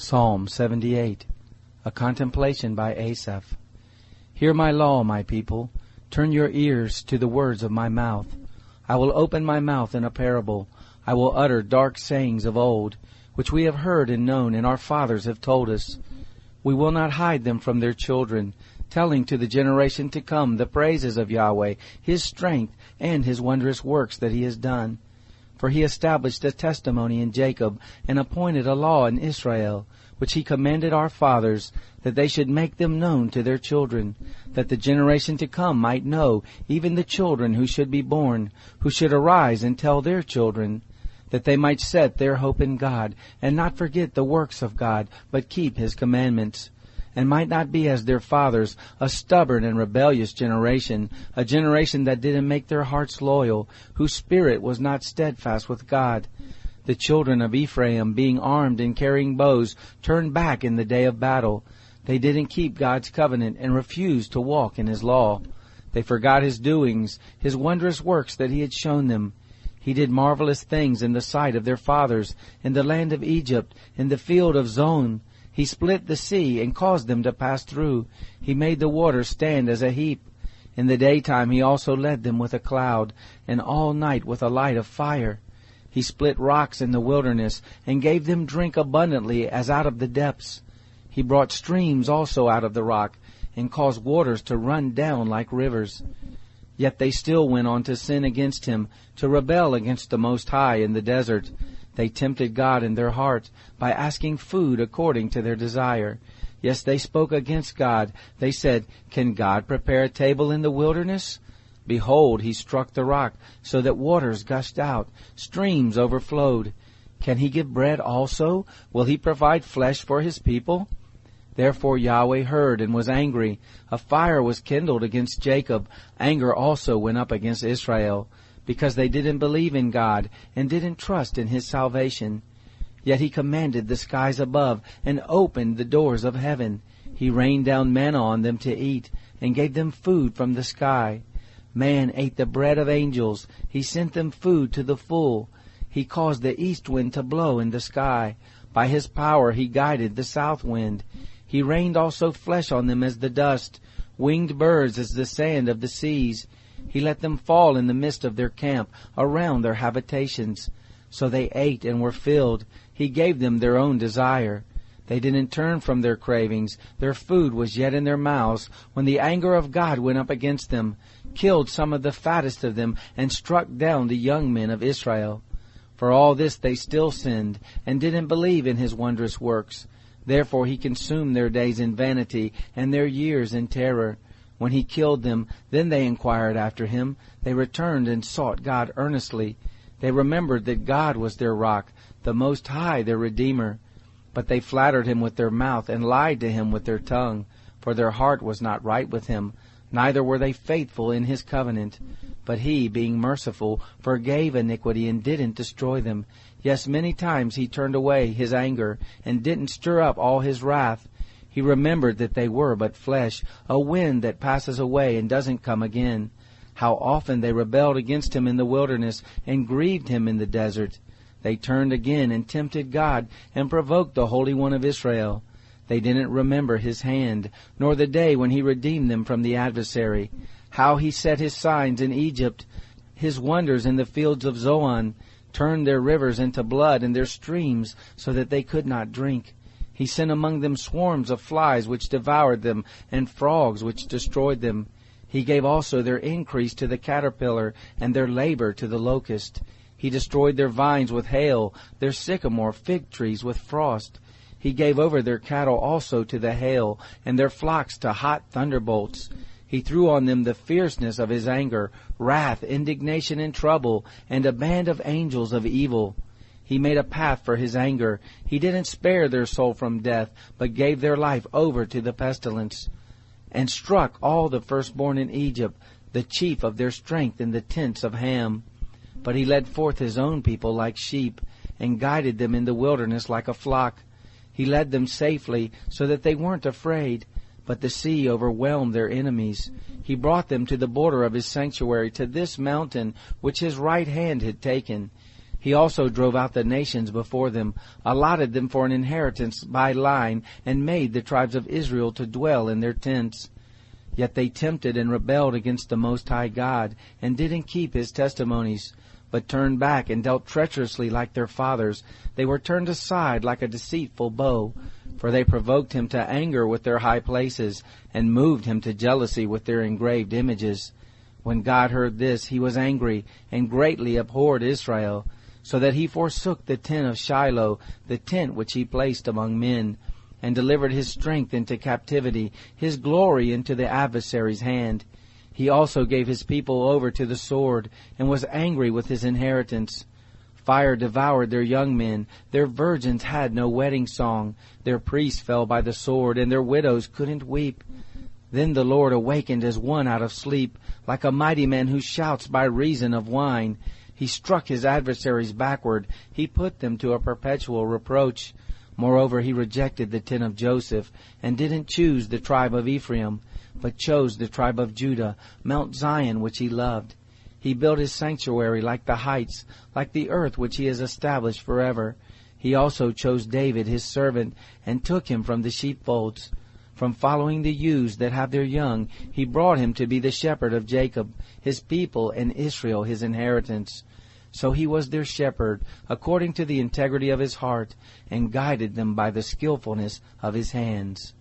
Psalm 78, a contemplation by Asaph. Hear my law, my people. Turn your ears to the words of my mouth. I will open my mouth in a parable. I will utter dark sayings of old, which we have heard and known, and our fathers have told us. We will not hide them from their children, telling to the generation to come the praises of Yahweh, His strength, and His wondrous works that He has done. For He established a testimony in Jacob, and appointed a law in Israel, which He commanded our fathers, that they should make them known to their children, that the generation to come might know, even the children who should be born, who should arise and tell their children, that they might set their hope in God, and not forget the works of God, but keep His commandments, and might not be as their fathers, a stubborn and rebellious generation, a generation that didn't make their hearts loyal, whose spirit was not steadfast with God. The children of Ephraim, being armed and carrying bows, turned back in the day of battle. They didn't keep God's covenant and refused to walk in His law. They forgot His doings, His wondrous works that He had shown them. He did marvelous things in the sight of their fathers, in the land of Egypt, in the field of Zon. He split the sea and caused them to pass through. He made the waters stand as a heap. In the daytime He also led them with a cloud, and all night with a light of fire. He split rocks in the wilderness, and gave them drink abundantly as out of the depths. He brought streams also out of the rock, and caused waters to run down like rivers. Yet they still went on to sin against Him, to rebel against the Most High in the desert. They tempted God in their heart by asking food according to their desire. Yes, they spoke against God. They said, "Can God prepare a table in the wilderness?" Behold, He struck the rock, so that waters gushed out, streams overflowed. Can He give bread also? Will He provide flesh for His people? Therefore Yahweh heard and was angry. A fire was kindled against Jacob. Anger also went up against Israel, because they didn't believe in God and didn't trust in His salvation. Yet He commanded the skies above and opened the doors of heaven. He rained down manna on them to eat and gave them food from the sky. Man ate the bread of angels. He sent them food to the full. He caused the east wind to blow in the sky. By His power He guided the south wind. He rained also flesh on them as the dust, winged birds as the sand of the seas. He let them fall in the midst of their camp, around their habitations. So they ate and were filled. He gave them their own desire. They didn't turn from their cravings. Their food was yet in their mouths, when the anger of God went up against them, killed some of the fattest of them, and struck down the young men of Israel. For all this they still sinned, and didn't believe in His wondrous works. Therefore He consumed their days in vanity, and their years in terror. When He killed them, then they inquired after Him. They returned and sought God earnestly. They remembered that God was their rock, the Most High their Redeemer. But they flattered Him with their mouth, and lied to Him with their tongue. For their heart was not right with Him, neither were they faithful in His covenant. But He, being merciful, forgave iniquity and didn't destroy them. Yes, many times He turned away His anger, and didn't stir up all His wrath. He remembered that they were but flesh, a wind that passes away and doesn't come again. How often they rebelled against Him in the wilderness, and grieved Him in the desert. They turned again and tempted God, and provoked the Holy One of Israel. They didn't remember His hand, nor the day when He redeemed them from the adversary. How He set His signs in Egypt, His wonders in the fields of Zoan, turned their rivers into blood and their streams, so that they could not drink. He sent among them swarms of flies which devoured them, and frogs which destroyed them. He gave also their increase to the caterpillar, and their labor to the locust. He destroyed their vines with hail, their sycamore fig trees with frost. He gave over their cattle also to the hail, and their flocks to hot thunderbolts. He threw on them the fierceness of His anger, wrath, indignation, and trouble, and a band of angels of evil. He made a path for His anger. He didn't spare their soul from death, but gave their life over to the pestilence, and struck all the firstborn in Egypt, the chief of their strength in the tents of Ham. But He led forth His own people like sheep, and guided them in the wilderness like a flock. He led them safely, so that they weren't afraid. But the sea overwhelmed their enemies. He brought them to the border of His sanctuary, to this mountain which His right hand had taken. He also drove out the nations before them, allotted them for an inheritance by line, and made the tribes of Israel to dwell in their tents. Yet they tempted and rebelled against the Most High God, and didn't keep His testimonies, but turned back and dealt treacherously like their fathers. They were turned aside like a deceitful bow, for they provoked Him to anger with their high places, and moved Him to jealousy with their engraved images. When God heard this, He was angry, and greatly abhorred Israel, so that He forsook the tent of Shiloh, the tent which He placed among men, and delivered His strength into captivity, His glory into the adversary's hand. He also gave His people over to the sword, and was angry with His inheritance. Fire devoured their young men, their virgins had no wedding song, their priests fell by the sword, and their widows couldn't weep. Then the Lord awakened as one out of sleep, like a mighty man who shouts by reason of wine. He struck His adversaries backward, He put them to a perpetual reproach. Moreover, He rejected the tent of Joseph, and didn't choose the tribe of Ephraim, but chose the tribe of Judah, Mount Zion which He loved. He built His sanctuary like the heights, like the earth which He has established forever. He also chose David His servant, and took him from the sheepfolds. From following the ewes that have their young, He brought him to be the shepherd of Jacob, His people, and Israel His inheritance. So He was their shepherd, according to the integrity of His heart, and guided them by the skillfulness of His hands.